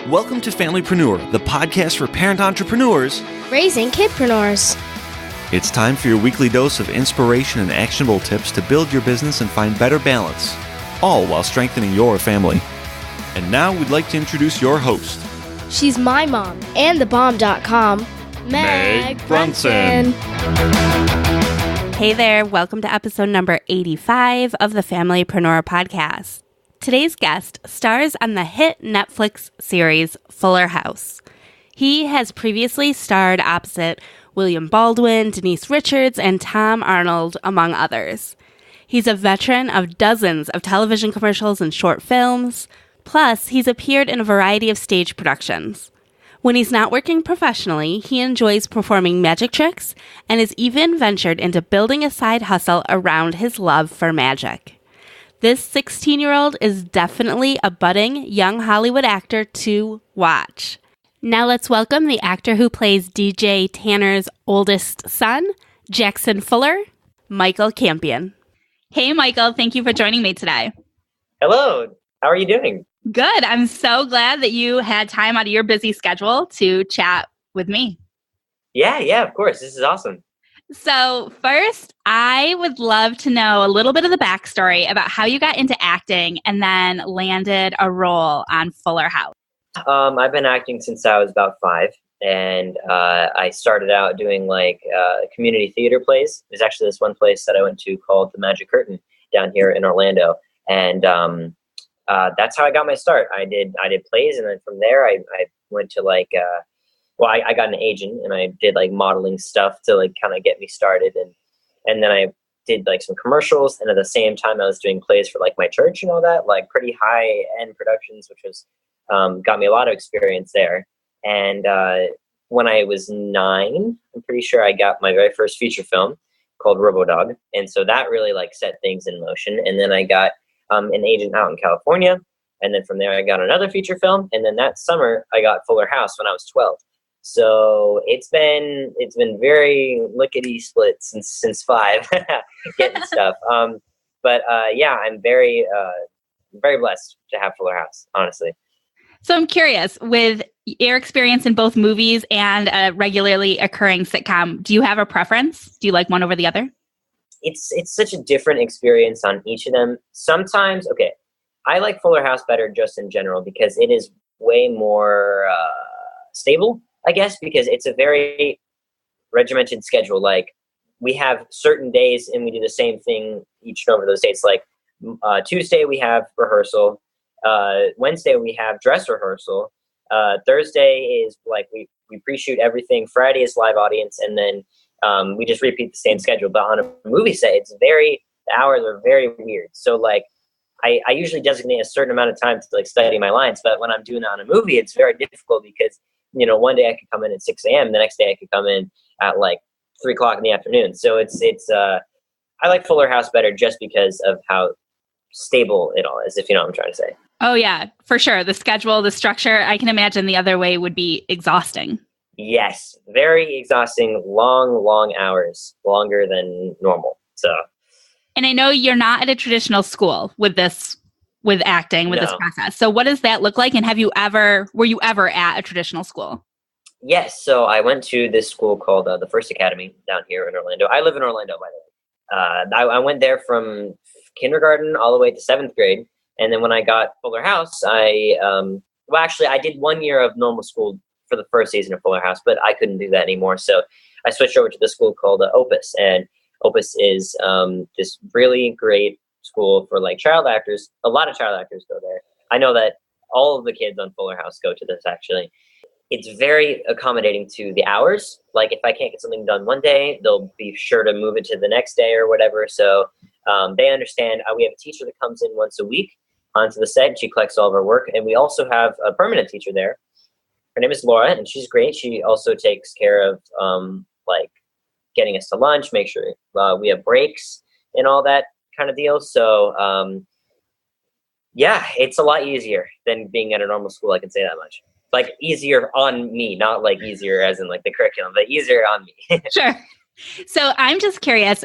Welcome to Familypreneur, the podcast for parent entrepreneurs raising kidpreneurs. It's time for your weekly dose of inspiration and actionable tips to build your business and find better balance, all while strengthening your family. And now we'd like to introduce your host. She's my mom and thebomb.com, Meg Brunson. Hey there, welcome to episode number 85 of the Familypreneur podcast. Today's guest stars on the hit Netflix series Fuller House. He has previously starred opposite William Baldwin, Denise Richards, and Tom Arnold, among others. He's a veteran of dozens of television commercials and short films. Plus, he's appeared in a variety of stage productions. When he's not working professionally, he enjoys performing magic tricks and has even ventured into building a side hustle around his love for magic. This 16-year-old is definitely a budding young Hollywood actor to watch. Now let's welcome the actor who plays DJ Tanner's oldest son, Jackson Fuller, Michael Campion. Hey, Michael, thank you for joining me today. Hello, how are you doing? Good. I'm so glad that you had time out of your busy schedule to chat with me. Yeah, of course. This is awesome. So first, I would love to know a little bit of the backstory about how you got into acting and then landed a role on Fuller House. I've been acting since I was about 5, and I started out doing community theater plays. There's actually this one place that I went to called The Magic Curtain down here in Orlando, and that's how I got my start. I did plays, and then from there I went to I got an agent, and I did modeling stuff to kind of get me started, and then I did some commercials, and at the same time I was doing plays for my church and all that, pretty high end productions, which was got me a lot of experience there. And when I was 9, I'm pretty sure I got my very first feature film called RoboDog, and so that really set things in motion. And then I got an agent out in California, and then from there I got another feature film, and then that summer I got Fuller House when I was 12. So it's been very lickety split since 5 getting stuff. But I'm very very blessed to have Fuller House, honestly. So I'm curious, with your experience in both movies and a regularly occurring sitcom, do you have a preference? Do you like one over the other? It's such a different experience on each of them. Sometimes, I like Fuller House better just in general because it is way more stable, I guess, because it's a very regimented schedule. We have certain days and we do the same thing each over those dates. Tuesday we have rehearsal. Wednesday we have dress rehearsal. Thursday is we pre-shoot everything. Friday is live audience, and then we just repeat the same schedule. But on a movie set, the hours are very weird. So I usually designate a certain amount of time to study my lines, but when I'm doing it on a movie, it's very difficult because one day I could come in at 6 a.m. The next day I could come in at 3 o'clock in the afternoon. So it's I like Fuller House better just because of how stable it all is, if you know what I'm trying to say. Oh yeah, for sure. The schedule, the structure, I can imagine the other way would be exhausting. Yes, very exhausting, long hours, longer than normal. So, and I know you're not at a traditional school with acting, with this process. So what does that look like? And were you ever at a traditional school? Yes. So I went to this school called the First Academy down here in Orlando. I live in Orlando, by the way. I went there from kindergarten all the way to 7th grade. And then when I got Fuller House, I did 1 year of normal school for the first season of Fuller House, but I couldn't do that anymore. So I switched over to the school called Opus. And Opus is this really great school for child actors. A lot of child actors go there. I know that all of the kids on Fuller House go to this, actually. It's very accommodating to the hours. If I can't get something done one day, they'll be sure to move it to the next day or whatever. So they understand. We have a teacher that comes in once a week onto the set, and she collects all of our work. And we also have a permanent teacher there. Her name is Laura, and she's great. She also takes care of getting us to lunch, make sure we have breaks and all that kind of deal. So it's a lot easier than being at a normal school. I can say that much. Easier on me, not easier as in the curriculum, but easier on me. Sure. So I'm just curious,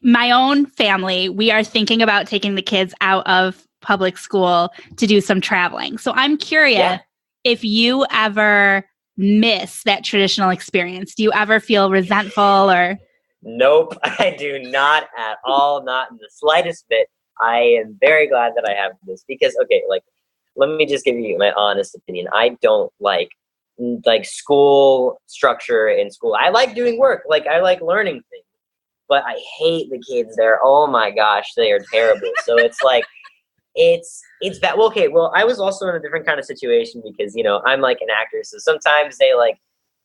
my own family, we are thinking about taking the kids out of public school to do some traveling. So I'm curious if you ever miss that traditional experience. Do you ever feel resentful or? Nope, I do not at all, not in the slightest bit. I am very glad that I have this because, okay, like, let me just give you my honest opinion. I don't like school structure in school. I like doing work. Like, I like learning things, but I hate the kids there. Oh my gosh, they are terrible. So it's like, it's that. Well, okay, well, I was also in a different kind of situation because, you know, I'm like an actor. So sometimes they like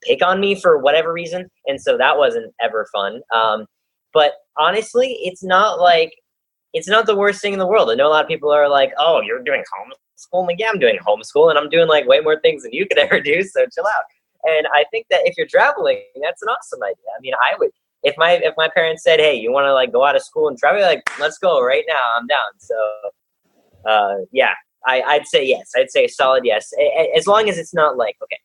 pick on me for whatever reason. And so that wasn't ever fun. But honestly, it's not the worst thing in the world. I know a lot of people are like, oh, you're doing homeschool. I'm like, yeah, I'm doing homeschool and I'm doing like way more things than you could ever do. So chill out. And I think that if you're traveling, that's an awesome idea. I mean, I would, if my parents said, hey, you want to like go out of school and travel, like, let's go right now. I'm down. So, yeah, I'd say yes. I'd say a solid yes. As long as it's not like, okay,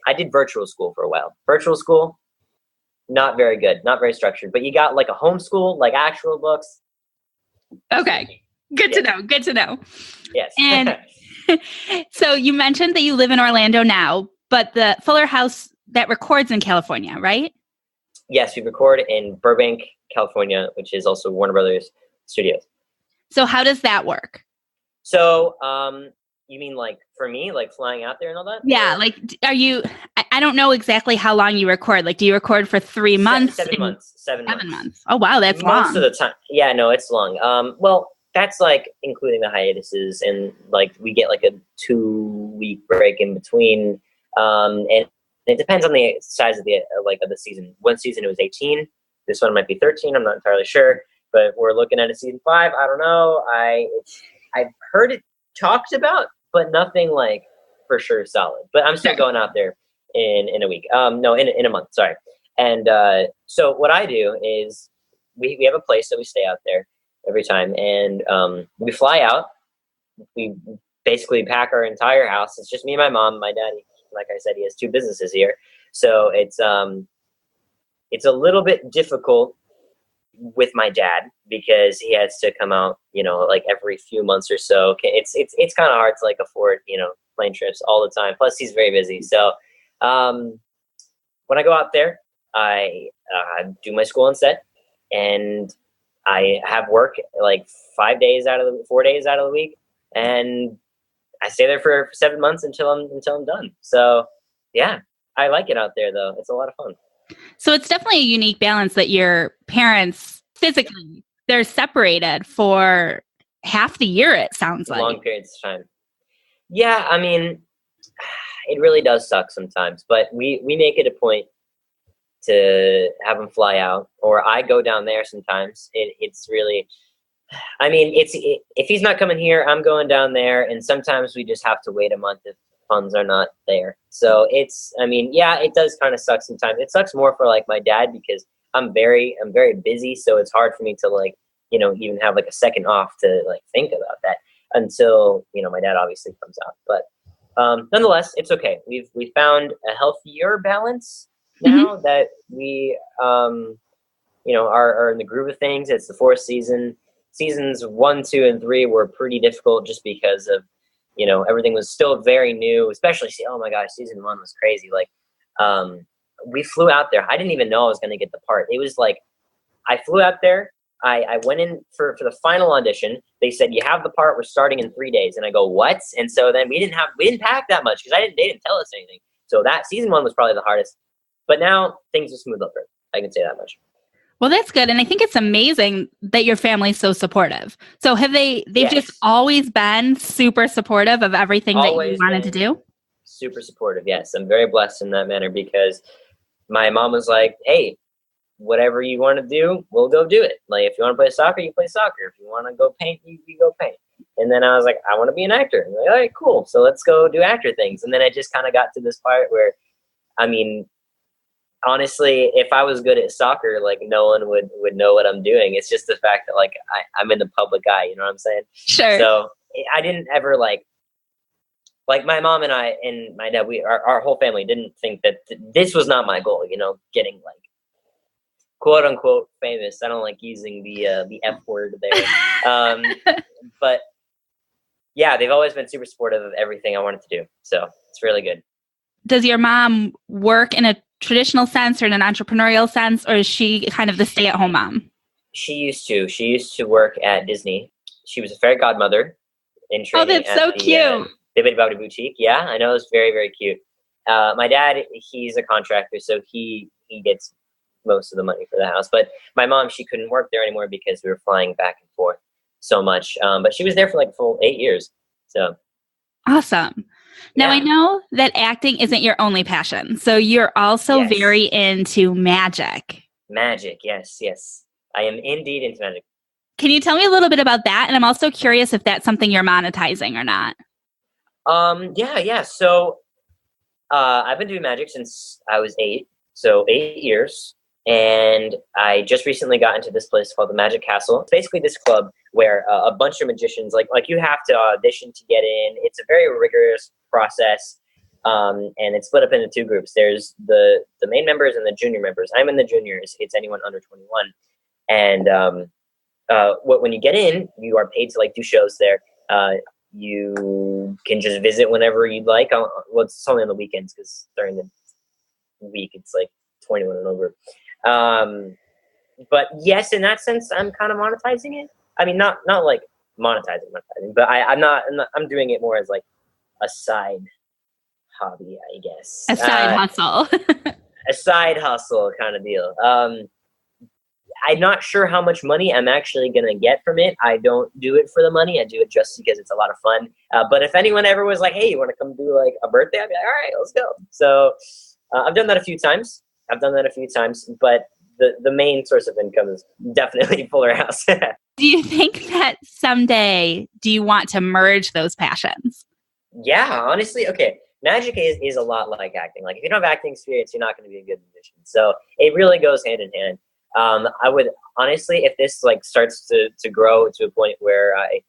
I did virtual school for a while. Virtual school, not very good, not very structured, but you got like a homeschool, like actual books. Okay. Good to know. Good to know. Yes. And so you mentioned that you live in Orlando now, but the Fuller House that records in California, right? Yes, we record in Burbank, California, which is also Warner Brothers Studios. So how does that work? So, you mean like for me, like flying out there and all that? Yeah, like I don't know exactly how long you record. Like, do you record for 3 months? 7 months. 7 months. Oh, wow, that's long. Most of the time. Yeah, no, it's long. Well, that's like including the hiatuses, and like we get like a 2-week break in between. And it depends on the size of the of the season. One season it was 18. This one might be 13. I'm not entirely sure, but we're looking at a season 5. I don't know. I've heard it talked about, but nothing like for sure solid. But I'm still going out there in a week. No, in a month. Sorry. And so what I do is we have a place that we stay out there every time, and we fly out. We basically pack our entire house. It's just me and my mom. My daddy, like I said, he has 2 businesses here, so it's a little bit difficult with my dad because he has to come out, you know, like every few months or so. It's kind of hard to like afford, you know, plane trips all the time. Plus, he's very busy. So when I go out there, I do my school on set, and I have work like 4 days out of the week, and I stay there for 7 months until I'm done. So yeah, I like it out there though. It's a lot of fun. So it's definitely a unique balance that your parents physically, they're separated for half the year, it sounds like. Long periods of time. Yeah, I mean, it really does suck sometimes, but we make it a point to have him fly out, or I go down there sometimes. It's really, I mean, if he's not coming here, I'm going down there, and sometimes we just have to wait a month if funds are not there. So I mean, yeah, it does kind of suck sometimes. It sucks more for like my dad because I'm very busy, so it's hard for me to like, you know, even have like a second off to like think about that until, you know, my dad obviously comes out. But nonetheless, it's okay. We found a healthier balance now that we you know, are in the groove of things. It's the 4th season. Seasons 1, 2, and 3 were pretty difficult just because of, you know, everything was still very new, especially, oh my gosh, season 1 was crazy. Like, we flew out there. I didn't even know I was going to get the part. It was like, I flew out there. I went in for the final audition. They said, you have the part. We're starting in 3 days. And I go, what? And so then we didn't pack that much because they didn't tell us anything. So that season 1 was probably the hardest, but now things are smooth over. I can say that much. Well, that's good. And I think it's amazing that your family's so supportive. So have they've Yes. just always been super supportive of everything Always that you wanted to do? Super supportive. Yes. I'm very blessed in that manner because my mom was like, hey, whatever you want to do, we'll go do it. Like, if you want to play soccer, you play soccer. If you want to go paint, you go paint. And then I was like, I want to be an actor. And like, all right, cool. So let's go do actor things. And then I just kind of got to this part where, I mean, honestly, if I was good at soccer, like no one would know what I'm doing. It's just the fact that like I'm in the public eye, you know what I'm saying? Sure. So I didn't ever like my mom and I and my dad, our whole family didn't think that this was not my goal, you know, getting like quote unquote famous. I don't like using the F word there. But Yeah, they've always been super supportive of everything I wanted to do. So it's really good. Does your mom work in a traditional sense or in an entrepreneurial sense, or is she kind of the stay-at-home mom? She used to work at Disney. She was a fairy godmother in training. Oh, that's so cute. Bibbidi Bobbidi Boutique. Yeah, I know. It's very, very cute. My dad, he's a contractor, so he gets most of the money for the house. But my mom, she couldn't work there anymore because we were flying back and forth so much. But she was there for like full 8 years. So awesome. Now, yeah. I know that acting isn't your only passion. So you're also very into magic. Magic, yes. I am indeed into magic. Can you tell me a little bit about that? And I'm also curious if that's something you're monetizing or not. Yeah. So I've been doing magic since I was 8. So 8 years. And I just recently got into this place called the Magic Castle. It's basically this club where a bunch of magicians, like you have to audition to get in. It's a very rigorous process. And it's split up into 2 groups. There's the main members and the junior members. I'm in the juniors. It's anyone under 21. And when you get in, you are paid to like do shows there. You can just visit whenever you'd like. Well, it's only on the weekends because during the week it's like 21 and over. But yes, in that sense, I'm kind of monetizing it. I mean, not like monetizing, but I'm doing it more as like a side hobby, I guess. A side hustle. A side hustle kind of deal. I'm not sure how much money I'm actually going to get from it. I don't do it for the money. I do it just because it's a lot of fun. But if anyone ever was like, hey, you want to come do like a birthday? I'd be like, all right, let's go. So I've done that a few times. But the main source of income is definitely Fuller House. Do you think that someday, do you want to merge those passions? Yeah, honestly, okay. Magic is a lot like acting. Like if you don't have acting experience, you're not going to be a good magician. So it really goes hand in hand. I would honestly, if this like starts to grow to a point where I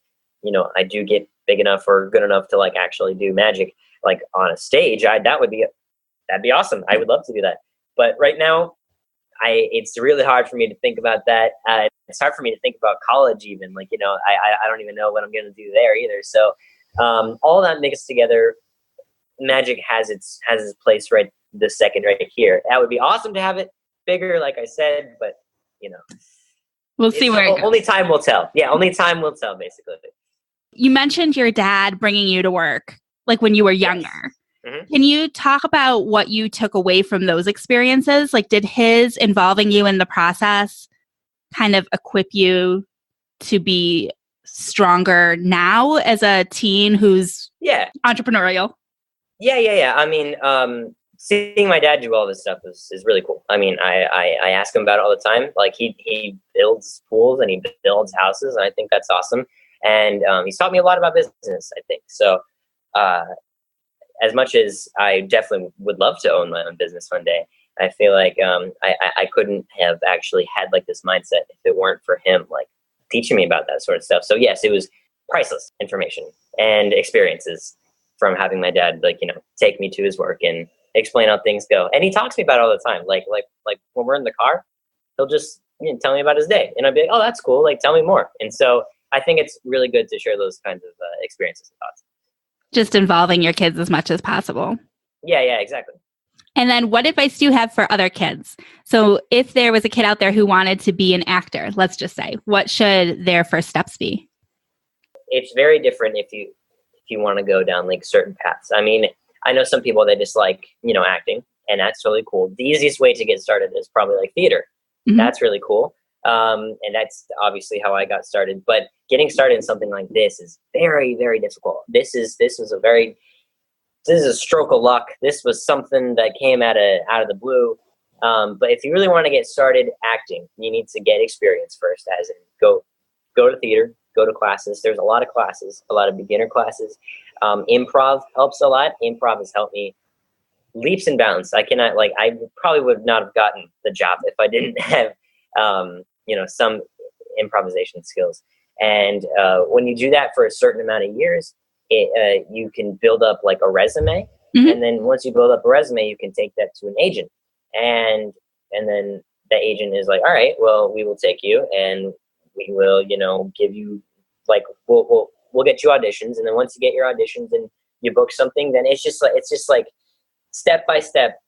do get big enough or good enough to like actually do magic like on a stage, that'd be awesome. I would love to do that. But right now, it's really hard for me to think about that. It's hard for me to think about college even. Like, I don't even know what I'm going to do there either. So all that mixed together, magic has its place right this second right here. That would be awesome to have it bigger, like I said, but we'll see where it goes. Only time will tell. Yeah, only time will tell, basically. You mentioned your dad bringing you to work, like when you were younger. Yes. Mm-hmm. Can you talk about what you took away from those experiences? Like, did his involving you in the process kind of equip you to be stronger now as a teen who's entrepreneurial? Yeah. I mean, seeing my dad do all this stuff is really cool. I mean, I ask him about it all the time. Like he builds pools and he builds houses, and I think that's awesome. And he's taught me a lot about business, I think. So as much as I definitely would love to own my own business one day, I feel like I couldn't have actually had like this mindset if it weren't for him like teaching me about that sort of stuff. So yes, it was priceless information and experiences from having my dad like take me to his work and explain how things go. And he talks to me about it all the time. Like when we're in the car, he'll just tell me about his day, and I'd be like, oh, that's cool. Like, tell me more. And so I think it's really good to share those kinds of experiences and thoughts. Just involving your kids as much as possible. Yeah, exactly. And then what advice do you have for other kids? So if there was a kid out there who wanted to be an actor, let's just say, what should their first steps be? It's very different if you want to go down like certain paths. I mean, I know some people, they just like, acting, and that's really cool. The easiest way to get started is probably like theater. Mm-hmm. That's really cool. And that's obviously how I got started. But getting started in something like this is very, very difficult. This is a stroke of luck. This was something that came out of the blue. But if you really want to get started acting, you need to get experience first, as in go to theater, go to classes. There's a lot of classes, a lot of beginner classes. Improv helps a lot. Improv has helped me leaps and bounds. I probably would not have gotten the job if I didn't have, some improvisation skills. And when you do that for a certain amount of years, you can build up like a resume. Mm-hmm. And then once you build up a resume, you can take that to an agent. And then the agent is like, all right, well, we will take you and we will, give you like, we'll we'll get you auditions, and then once you get your auditions and you book something, then it's just like step by step.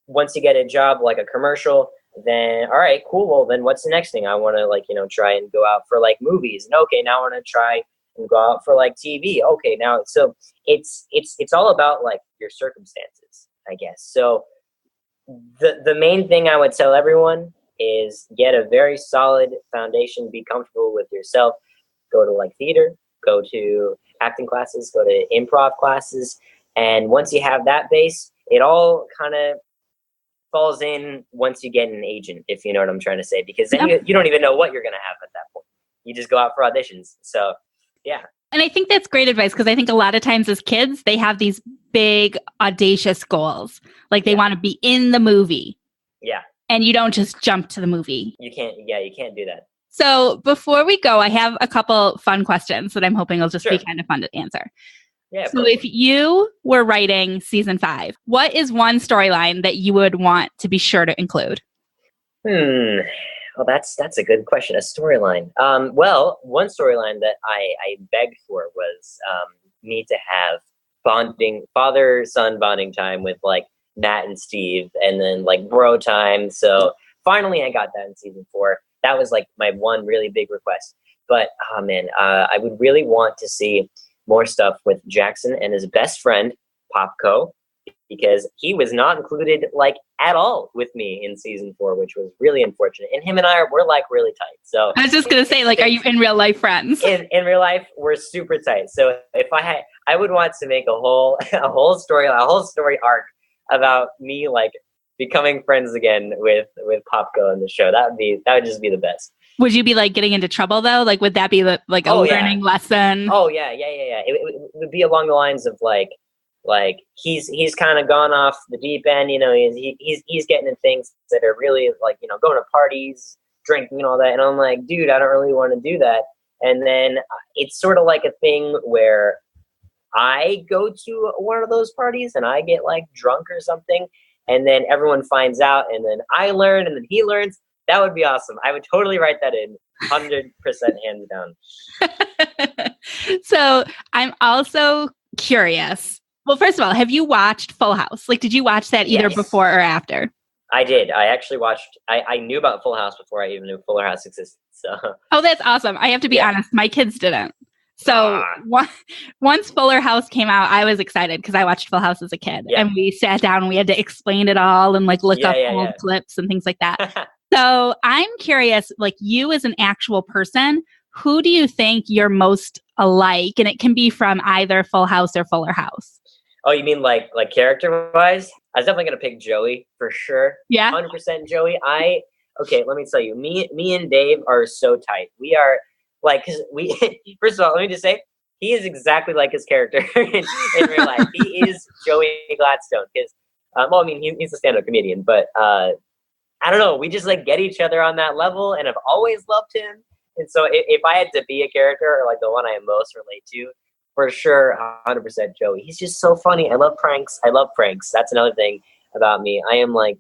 Once you get a job, like a commercial, then all right, cool. Well, then what's the next thing? I want to try and go out for like movies, and okay, now I want to try and go out for like TV. Okay, now so it's all about like your circumstances, I guess. So the main thing I would tell everyone is get a very solid foundation, be comfortable with yourself, go to like theater, go to acting classes, go to improv classes. And once you have that base, it all kind of falls in once you get an agent, if you know what I'm trying to say, because then you don't even know what you're going to have at that point. You just go out for auditions. So, yeah. And I think that's great advice, because I think a lot of times as kids, they have these big, audacious goals. Like they want to be in the movie. Yeah. And you don't just jump to the movie. You can't do that. So before we go, I have a couple fun questions that I'm hoping will just be kind of fun to answer. Yeah. So if you were writing season 5, what is one storyline that you would want to be sure to include? Well, that's a good question. A storyline. Well, one storyline that I begged for was me to have father-son bonding time with like Nat and Steve, and then like bro time. So finally I got that in season 4. That was like my one really big request. But I would really want to see more stuff with Jackson and his best friend, Popco, because he was not included like at all with me in season 4, which was really unfortunate. And him and we're like really tight. So I was just going to say, like, are you in real life friends? In real life, we're super tight. So if I would want to make a whole story arc about me like becoming friends again with Popco in the show. That would just be the best. Would you be like getting into trouble though? Like, would that be like a learning lesson? Oh yeah. It would be along the lines of like he's kind of gone off the deep end. You know, he's getting in things that are really like, you know, going to parties, drinking and all that. And I'm like, dude, I don't really want to do that. And then it's sort of like a thing where I go to one of those parties and I get like drunk or something, and then everyone finds out, and then I learn, and then he learns. That would be awesome. I would totally write that in, 100% hands down. So I'm also curious. Well, first of all, have you watched Full House? Like, did you watch that either before or after? I did. I actually watched. I knew about Full House before I even knew Fuller House existed. So. Oh, that's awesome. I have to be honest. My kids didn't. So once Fuller House came out, I was excited because I watched Full House as a kid, and we sat down and we had to explain it all and like look up old clips and things like that. So I'm curious, like you as an actual person, who do you think you're most alike? And it can be from either Full House or Fuller House. Oh, you mean like character wise? I was definitely gonna pick Joey for sure. Yeah, 100% Joey. Okay, let me tell you, me and Dave are so tight. We are like, cause we first of all, let me just say, he is exactly like his character in real life. He is Joey Gladstone. Because, well, I mean, he's a stand-up comedian, but I don't know. We just like get each other on that level, and I've always loved him. And so, if I had to be a character, or like the one I most relate to, for sure, 100% Joey. He's just so funny. I love pranks. That's another thing about me. I am like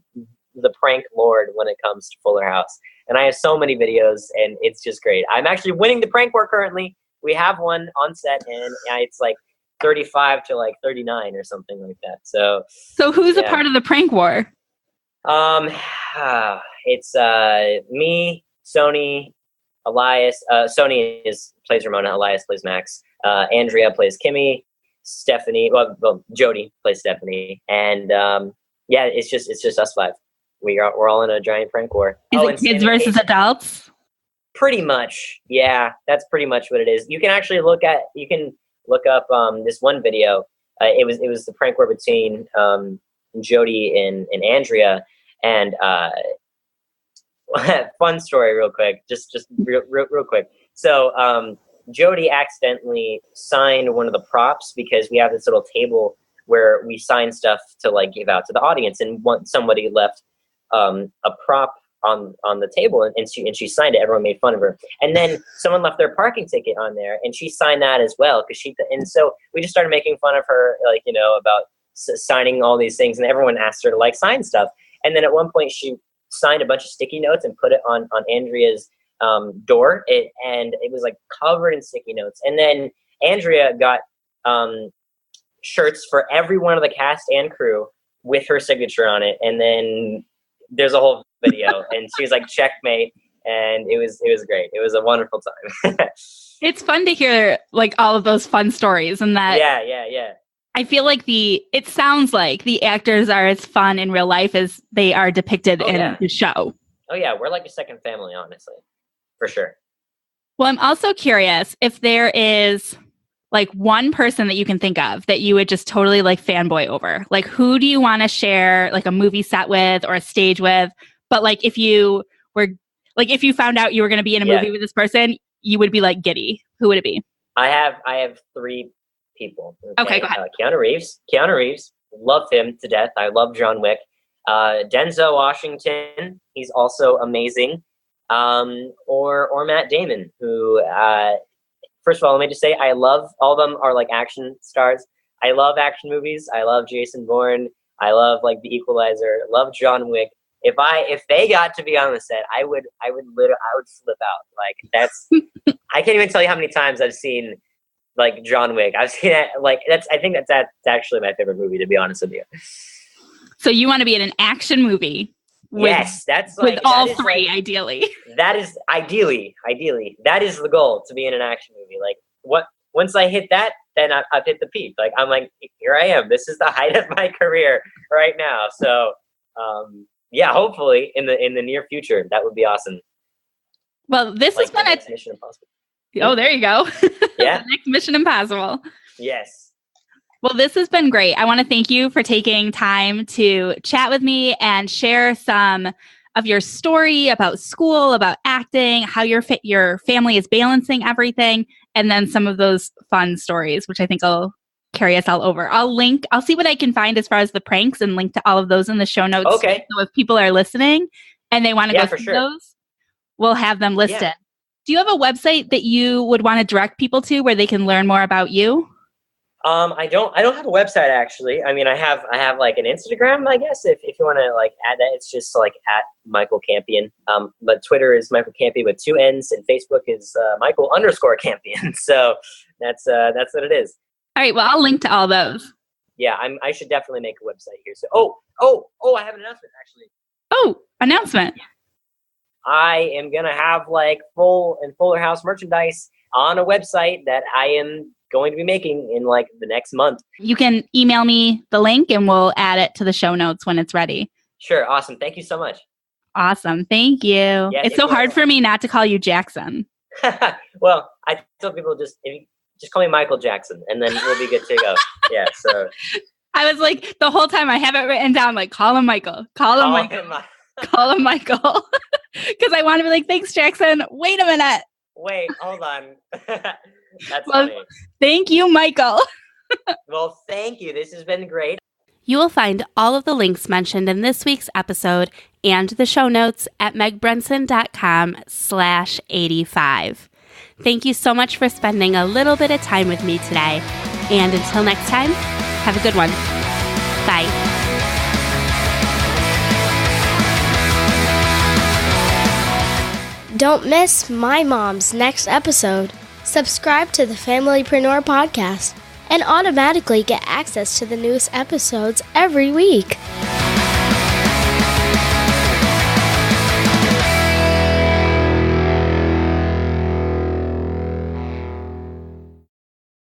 the prank lord when it comes to Fuller House. And I have so many videos, and it's just great. I'm actually winning the prank war currently. We have one on set, and it's like 35 to like 39 or something like that. So who's a part of the prank war? It's me, Sony, Elias. Sony plays Ramona. Elias plays Max. Andrea plays Kimmy. Stephanie. Well, Jody plays Stephanie. And it's just us 5. We're all in a giant prank war. Is it kids versus adults? Pretty much. Yeah, that's pretty much what it is. You can actually look up this one video. It was the prank war between Jody and Andrea. And fun story real quick. Just real quick. So Jody accidentally signed one of the props, because we have this little table where we sign stuff to like give out to the audience, and somebody left a prop on the table, and she signed it. Everyone made fun of her, and then someone left their parking ticket on there, and she signed that as well, and so we just started making fun of her, like, you know, about signing all these things, and everyone asked her to like sign stuff. And then at one point she signed a bunch of sticky notes and put it on Andrea's door, and it was like covered in sticky notes. And then Andrea got shirts for every one of the cast and crew with her signature on it, and then there's a whole video, and she was like, "Checkmate," and it was great. It was a wonderful time. It's fun to hear like all of those fun stories, and that yeah. I feel like it sounds like the actors are as fun in real life as they are depicted in the show. Oh yeah, we're like a second family, honestly, for sure. Well, I'm also curious if there is like one person that you can think of that you would just totally like fanboy over. Like, who do you want to share like a movie set with or a stage with? But like, if you found out you were going to be in a movie with this person, you would be like giddy. Who would it be? I have 3 people. Okay, go ahead. Keanu Reeves, love him to death. I love John Wick. Denzel Washington, he's also amazing. Or Matt Damon, who, first of all, let me just say, I love, all of them are like action stars. I love action movies. I love Jason Bourne. I love like The Equalizer. I love John Wick. If they got to be on the set, I would flip out. Like that's, I can't even tell you how many times I've seen like John Wick. I've seen it like I think that's actually my favorite movie, to be honest with you. So you want to be in an action movie? Yes, that's like, with all 3, like, ideally. That is ideally. That is the goal, to be in an action movie. Like once I hit that, then I've hit the peak. Like I'm like, here I am. This is the height of my career right now. So yeah, hopefully in the near future, that would be awesome. Well, this like has been a Mission Impossible. Oh, there you go. Yeah. The next Mission Impossible. Yes. Well, this has been great. I want to thank you for taking time to chat with me and share some of your story about school, about acting, how your family is balancing everything, and then some of those fun stories, which I think will carry us all over. I'll see what I can find as far as the pranks and link to all of those in the show notes. Okay. So if people are listening and they want to go through those, we'll have them listed. Yeah. Do you have a website that you would want to direct people to where they can learn more about you? I don't have a website, actually. I mean, I have like an Instagram, I guess, if you want to like add that. It's just like at Michael Campion. But Twitter is Michael Campion with 2 N's, and Facebook is Michael_Campion. So that's what it is. All right. Well, I'll link to all those. Yeah, I should definitely make a website here. So I have an announcement, actually. Oh, announcement. I am gonna have like Fuller House merchandise on a website that I am going to be making in like the next month. You can email me the link and we'll add it to the show notes when it's ready. Sure. Awesome. Thank you so much. Awesome. Thank you. Yeah, it's so hard for me not to call you Jackson. Well, I tell people just call me Michael Jackson and then we'll be good to go. Yeah. So I was like, the whole time I have it written down, like, call him Michael. Call him Michael. Because I want to be like, thanks, Jackson. Wait a minute. Wait, hold on. That's funny. Thank you, Michael. Well, thank you. This has been great. You will find all of the links mentioned in this week's episode and the show notes at megbrunson.com/85. Thank you so much for spending a little bit of time with me today. And until next time, have a good one. Bye. Don't miss my mom's next episode. Subscribe to the Familypreneur podcast and automatically get access to the newest episodes every week.